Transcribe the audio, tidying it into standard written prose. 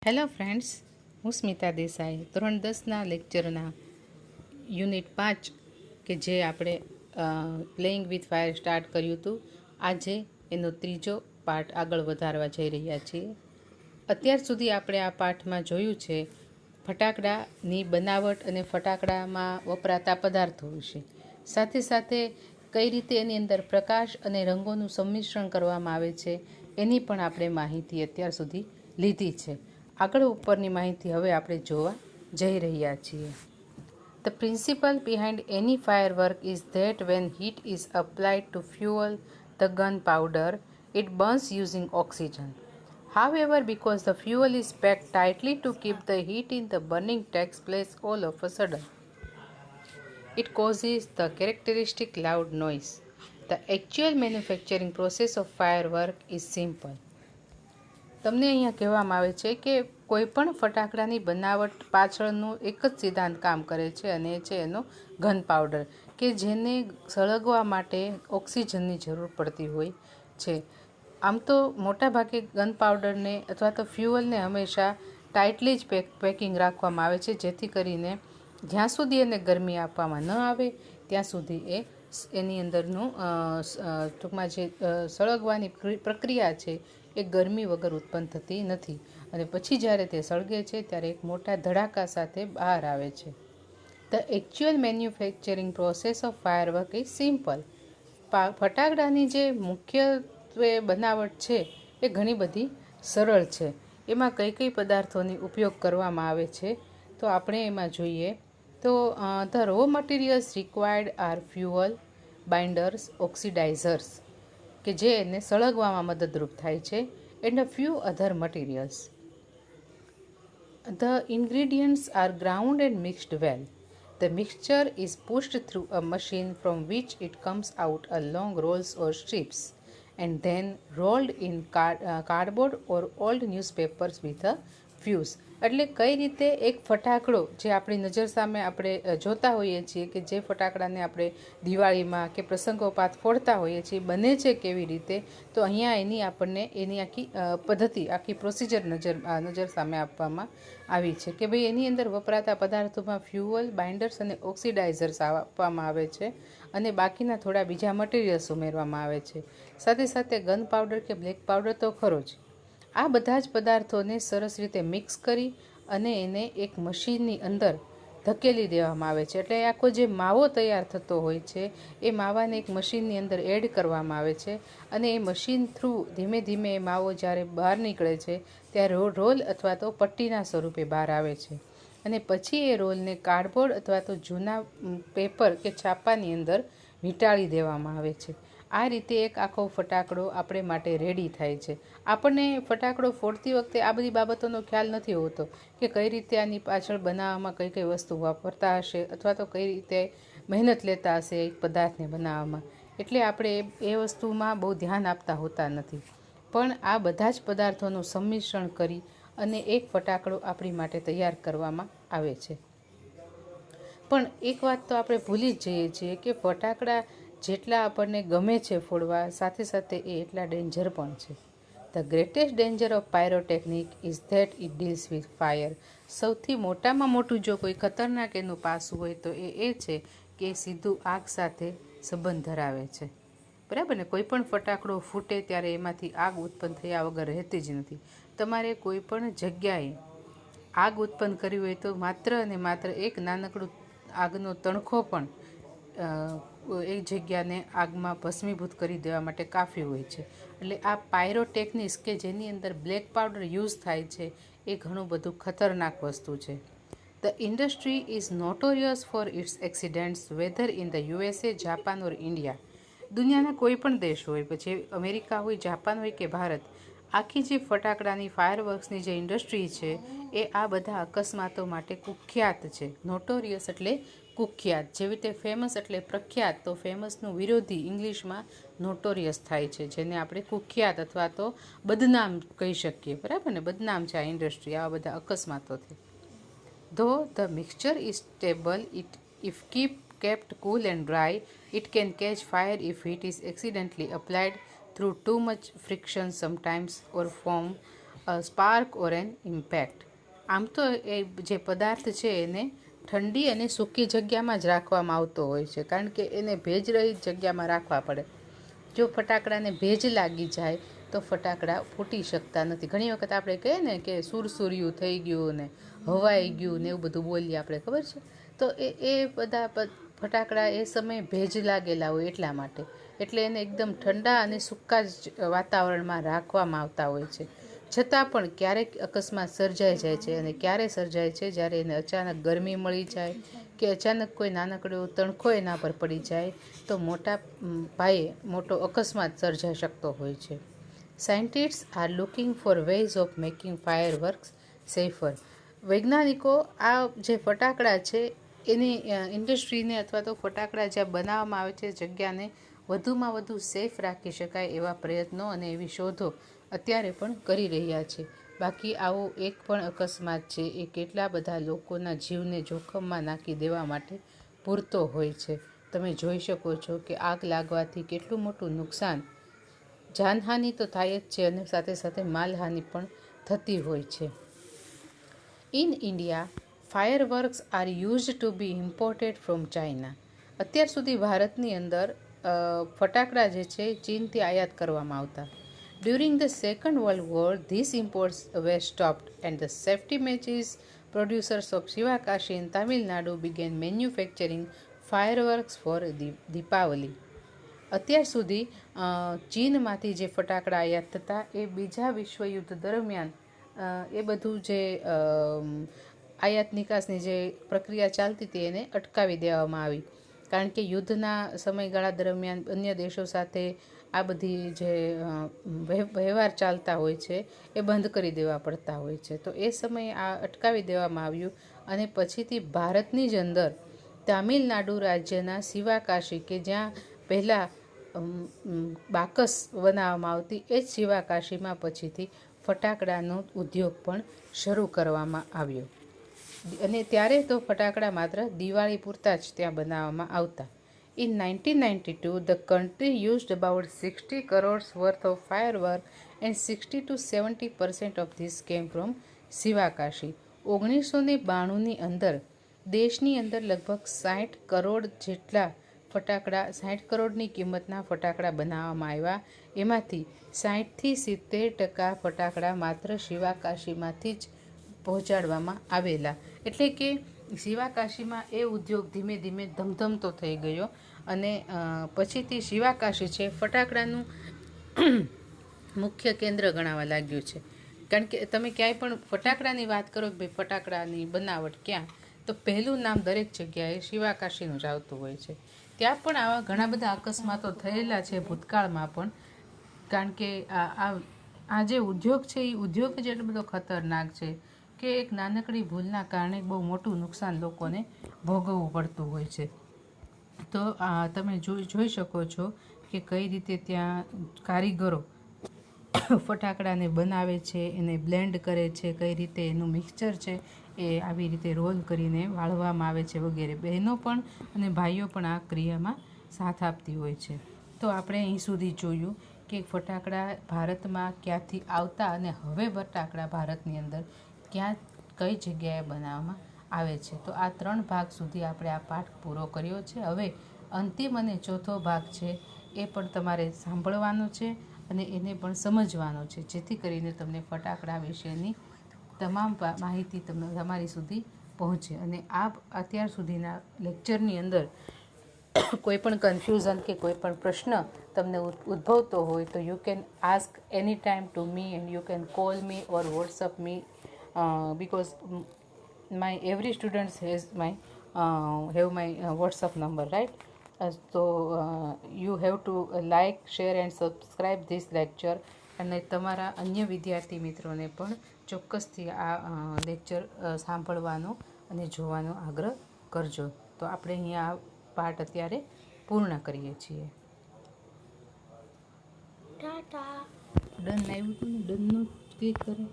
Hello friends, હું સ્મિતા દેસાઈ ધોરણ 10ના લેક્ચરના યુનિટ 5 કે જે આપણે પ્લેઇંગ વિથ ફાયર સ્ટાર્ટ કર્યું હતું, આજે એનો ત્રીજો પાર્ટ આગળ વધારવા જઈ રહ્યા છીએ. અત્યાર સુધી આપણે આ પાઠમાં જોયું છે ફટાકડાની બનાવટ અને ફટાકડામાં વપરાતા પદાર્થો વિશે, સાથે સાથે કઈ રીતે એની અંદર પ્રકાશ અને રંગોનું સંમિશ્રણ કરવામાં આવે છે એની પણ આપણે માહિતી અત્યાર સુધી લીધી છે. આગળ ઉપરની માહિતી હવે આપણે જોવા જઈ રહ્યા છીએ. The principle behind any firework is that when heat is applied to fuel the gunpowder, it burns using oxygen. However, because the fuel is packed tightly to keep the heat in, the burning takes place all of a sudden. It causes the characteristic loud noise. The actual manufacturing process of firework is simple. તમને અહીંયા કહેવામાં આવે છે કે કોઈ પણ ફટાકડાની બનાવટ પાછળનું એક જ સિદ્ધાંત કામ કરે છે, અને એ છે એનો ગન પાવડર, કે જેને સળગવા માટે ઓક્સિજનની જરૂર પડતી હોય છે. આમ તો મોટાભાગે ગન પાવડરને અથવા તો ફ્યુઅલને હંમેશા ટાઇટલી જ પેકિંગ રાખવામાં આવે છે, જેથી કરીને જ્યાં સુધી એને ગરમી આપવામાં ન આવે ત્યાં સુધી એની અંદરનું ટૂંકમાં જે સળગવાની પ્રક્રિયા છે એ ગરમી વગર ઉત્પન્ન થતી નથી, અને પછી જ્યારે તે સળગે છે ત્યારે એક મોટા ધડાકા સાથે બહાર આવે છે. The actual manufacturing process of firework is simple. ફટાકડાની જે મુખ્યત્વે બનાવટ છે એ ઘણી બધી સરળ છે. એમાં કઈ કઈ પદાર્થોની ઉપયોગ કરવામાં આવે છે તો આપણે એમાં જોઈએ તો the raw materials required are fuel, binders, oxidisers કે જે એને સળગવામાં મદદરૂપ થાય છે, and a few other materials. The ingredients are ground and mixed well. The mixture is pushed through a machine from which it comes out along rolls or strips, and then rolled in cardboard or old newspapers with a fuse. એટલે કઈ રીતે એક ફટાકડો જે આપણી નજર સામે આપણે જોતા હોઈએ છીએ, કે જે ફટાકડાને આપણે દિવાળીમાં કે પ્રસંગોપાત ફોડતા હોઈએ છીએ, બને છે કેવી રીતે, તો અહીંયા એની આખી પદ્ધતિ, આખી પ્રોસિજર નજર સામે આપવામાં આવી છે, કે ભાઈ એની અંદર વપરાતા પદાર્થોમાં ફ્યુઅલ, બાઇન્ડર્સ અને ઓક્સિડાઇઝર્સ આપવામાં આવે છે, અને બાકીના થોડા બીજા મટીરિયલ્સ ઉમેરવામાં આવે છે. સાથે સાથે ગન પાવડર કે બ્લેક પાવડર તો ખરો જ. આ બધા જ પદાર્થોને સરસ રીતે મિક્સ કરી અને એને એક મશીનની અંદર ધકેલી દેવામાં આવે છે. એટલે આખો જે માવો તૈયાર થતો હોય છે એ માવાને એક મશીનની અંદર એડ કરવામાં આવે છે, અને એ મશીન થ્રુ ધીમે ધીમે એ માવો જ્યારે બહાર નીકળે છે ત્યારે રોલ અથવા તો પટ્ટીના સ્વરૂપે બહાર આવે છે, અને પછી એ રોલને કાર્ડબોર્ડ અથવા તો જૂના પેપર કે છાપાની અંદર વીંટાળી દેવામાં આવે છે. આ રીતે એક આખો ફટાકડો આપણે માટે રેડી થાય છે. આપણને ફટાકડો ફોડતી વખતે આ બધી બાબતોનો ખ્યાલ નથી હોતો કે કઈ રીતે આની પાછળ બનાવવામાં કઈ કઈ વસ્તુ વાપરતા હશે, અથવા તો કઈ રીતે મહેનત લેતા હશે એક પદાર્થને બનાવવામાં. એટલે આપણે એ વસ્તુમાં બહુ ધ્યાન આપતા હોતા નથી, પણ આ બધા જ પદાર્થોનું સંમિશ્રણ કરી અને એક ફટાકડો આપણી માટે તૈયાર કરવામાં આવે છે. પણ એક વાત તો આપણે ભૂલી જ જઈએ છીએ કે ફટાકડા જેટલા આપણને ગમે છે ફોડવા, સાથે સાથે એ એટલા ડેન્જર પણ છે. The greatest danger of pyrotechnic is that it deals with fire. સૌથી મોટામાં મોટું જો કોઈ ખતરનાક એનું પાસું હોય તો એ છે કે સીધું આગ સાથે સંબંધ ધરાવે છે. બરાબર ને? કોઈ પણ ફટાકડો ફૂટે ત્યારે એમાંથી આગ ઉત્પન્ન થયા વગર રહેતી જ નથી. તમારે કોઈ પણ જગ્યાએ આગ ઉત્પન્ન કરવી હોય તો માત્ર અને માત્ર એક નાનકડું આગનો તણખો પણ એક જગ્યાને આગમાં ભસ્મીભૂત કરી દેવા માટે કાફી હોય છે. એટલે આ પાયરોટેકનિક્સ કે જેની અંદર બ્લેક પાવડર યુઝ થાય છે એ ઘણું બધું ખતરનાક વસ્તુ છે. The industry is notorious for its accidents whether in the USA, Japan or India. દુનિયાના કોઈ પણ દેશ હોય, પછી અમેરિકા હોય, જાપાન હોય કે ભારત, આખી જે ફટાકડાની ફાયરવર્ક્સની જે ઇન્ડસ્ટ્રી છે એ આ બધા અકસ્માતો માટે કુખ્યાત છે. નોટોરિયસ એટલે કુખ્યાત. જેવી રીતે ફેમસ એટલે પ્રખ્યાત, તો ફેમસનું વિરોધી ઇંગ્લિશમાં નોટોરિયસ થાય છે, જેને આપણે કુખ્યાત અથવા તો બદનામ કહી શકીએ. બરાબર ને? બદનામ છે આ ઇન્ડસ્ટ્રી આવા બધા અકસ્માતોથી. ધો the mixture is stable, if kept cool and dry, it can catch fire if heat is accidentally applied through too much friction sometimes, or foam a spark or an impact. આમ તો એ જે પદાર્થ છે એને ઠંડી અને સૂકી જગ્યામાં જ રાખવામાં આવતો હોય છે, કારણ કે એને ભેજ રહિત જગ્યામાં રાખવા પડે. જો ફટાકડાને ભેજ લાગી જાય તો ફટાકડા ફૂટી શકતા નથી. ઘણી વખત આપણે કહીએ ને કે સુરસુર્યું થઈ ગયું ને હવાઈ ગયું ને એવું બધું બોલીએ આપણે, ખબર છે. તો એ બધા ફટાકડા એ સમયે ભેજ લાગેલા હોય એટલા માટે, એટલે એને એકદમ ઠંડા અને સૂકા જ વાતાવરણમાં રાખવામાં આવતા હોય છે. છતાં પણ ક્યારેક અકસ્માત સર્જાઈ જાય છે, અને ક્યારે સર્જાય છે જ્યારે એને અચાનક ગરમી મળી જાય કે અચાનક કોઈ નાનકડો તણખો એના પર પડી જાય તો મોટા પાયે મોટો અકસ્માત સર્જાઈ શકતો હોય છે. Scientists are looking for ways of making fireworks safer. વૈજ્ઞાનિકો આ જે ફટાકડા છે એની ઇન્ડસ્ટ્રીને અથવા તો ફટાકડા જ્યાં બનાવવામાં આવે છે જગ્યાને વધુમાં વધુ સેફ રાખી શકાય એવા પ્રયત્નો અને એવી શોધો અત્યારે પણ કરી રહ્યા છે. બાકી આવો એક પણ અકસ્માત છે એ કેટલા બધા લોકોના જીવને જોખમમાં નાખી દેવા માટે પૂરતો હોય છે. તમે જોઈ શકો છો કે આગ લાગવાથી કેટલું મોટું નુકસાન, જાનહાનિ તો થાય જ છે અને સાથે સાથે માલહાનિ પણ થતી હોય છે. In India fireworks are used to be imported from China. અત્યાર સુધી ભારતની અંદર ફટાકડા જે છે ચીનથી આયાત કરવામાં આવતા. During the second world war these imports were stopped and the safety matches producers of Sivakasi in Tamil Nadu began manufacturing fireworks for Deepavali. અત્યાર સુધી ચીનમાંથી જે ફટાકડા આયાત થતા એ બીજા વિશ્વયુદ્ધ દરમિયાન એ બધું જે આયાત નિકાસની જે પ્રક્રિયા ચાલતી હતી એને અટકાવી દેવામાં આવી, કારણ કે યુદ્ધના સમયગાળા દરમિયાન અન્ય દેશો સાથે આ બધી જે વ્યવહાર ચાલતા હોય છે એ બંધ કરી દેવા પડતા હોય છે. તો એ સમયે આ અટકાવી દેવામાં આવ્યું અને પછીથી ભારતની જ અંદર તામિલનાડુ રાજ્યના શિવાકાશી, કે જ્યાં પહેલાં બાકસ બનાવવામાં આવતી, એ જ શિવાકાશીમાં પછીથી ફટાકડાનો ઉદ્યોગ પણ શરૂ કરવામાં આવ્યો. અને ત્યારે તો ફટાકડા માત્ર દિવાળી પૂરતા જ ત્યાં બનાવવામાં આવતા. In 1992 the country used about 60 crores worth of firework and 60 to 70% of this came from Sivakasi. 1992ની અંદર દેશની અંદર લગભગ 60 કરોડ જેટલા ફટાકડા, 60 કરોડની કિંમતના ફટાકડા બનાવવામાં આવ્યા. એમાંથી 60થી 70% ફટાકડા માત્ર શિવાકાશીમાંથી જ પહોંચાડવામાં આવેલા. એટલે કે શિવાકાશીમાં એ ઉદ્યોગ ધીમે ધીમે ધમધમતો થઈ ગયો અને પછીથી શિવાકાશી છે ફટાકડાનું મુખ્ય કેન્દ્ર ગણાવા લાગ્યું છે. કારણ કે તમે ક્યાંય પણ ફટાકડાની વાત કરો કે ભાઈ ફટાકડાની બનાવટ ક્યાં, તો પહેલું નામ દરેક જગ્યાએ શિવાકાશીનું જ આવતું હોય છે. ત્યાં પણ આવા ઘણા બધા અકસ્માતો થયેલા છે ભૂતકાળમાં પણ, કારણ કે આ જે ઉદ્યોગ છે એ ઉદ્યોગ જ એટલો બધો ખતરનાક છે કે એક નાનકડી ભૂલના કારણે બહુ મોટું નુકસાન લોકોને ભોગવવું પડતું હોય છે. તો તમે જોઈ શકો છો કે કઈ રીતે ત્યાં કારીગરો ફટાકડાને બનાવે છે, એને બ્લેન્ડ કરે છે, કઈ રીતે એનું મિક્સચર છે એ આવી રીતે રોલ કરીને વાળવામાં આવે છે વગેરે. બહેનો પણ અને ભાઈઓ પણ આ ક્રિયામાં સાથ આપતી હોય છે. તો આપણે અહીં સુધી જોયું કે ફટાકડા ભારતમાં ક્યાંથી આવતા અને હવે ફટાકડા ભારતની અંદર ક્યાં કઈ જગ્યાએ બનાવવામાં આવે છે. તો આ 3 ભાગ સુધી આપણે આ પાઠ પૂરો કર્યો છે. હવે અંતિમ અને ચોથો ભાગ છે એ પણ તમારે સાંભળવાનો છે અને એને પણ સમજવાનો છે, જેથી કરીને તમને ફટાકડા વિશેની તમામ માહિતી તમારી સુધી પહોંચે. અને આ અત્યાર સુધીના લેક્ચરની અંદર કોઈ પણ કન્ફ્યુઝન કે કોઈ પણ પ્રશ્ન તમને ઉદ્ભવતો હોય તો you can ask any time to me and you can call me or WhatsApp me, because my every student has my have my WhatsApp number, right? So you have to like, share and subscribe this lecture. અને તમારા અન્ય વિદ્યાર્થી મિત્રોને પણ ચોક્કસથી આ lecture સાંભળવાનો અને જોવાનો આગ્રહ કરજો. તો આપણે અહીંયા આ પાઠ અત્યારે પૂર્ણ કરીએ છીએ. ટાટા. ડન આવ્યું હતું ને, ડનનું ક્લિક કરે.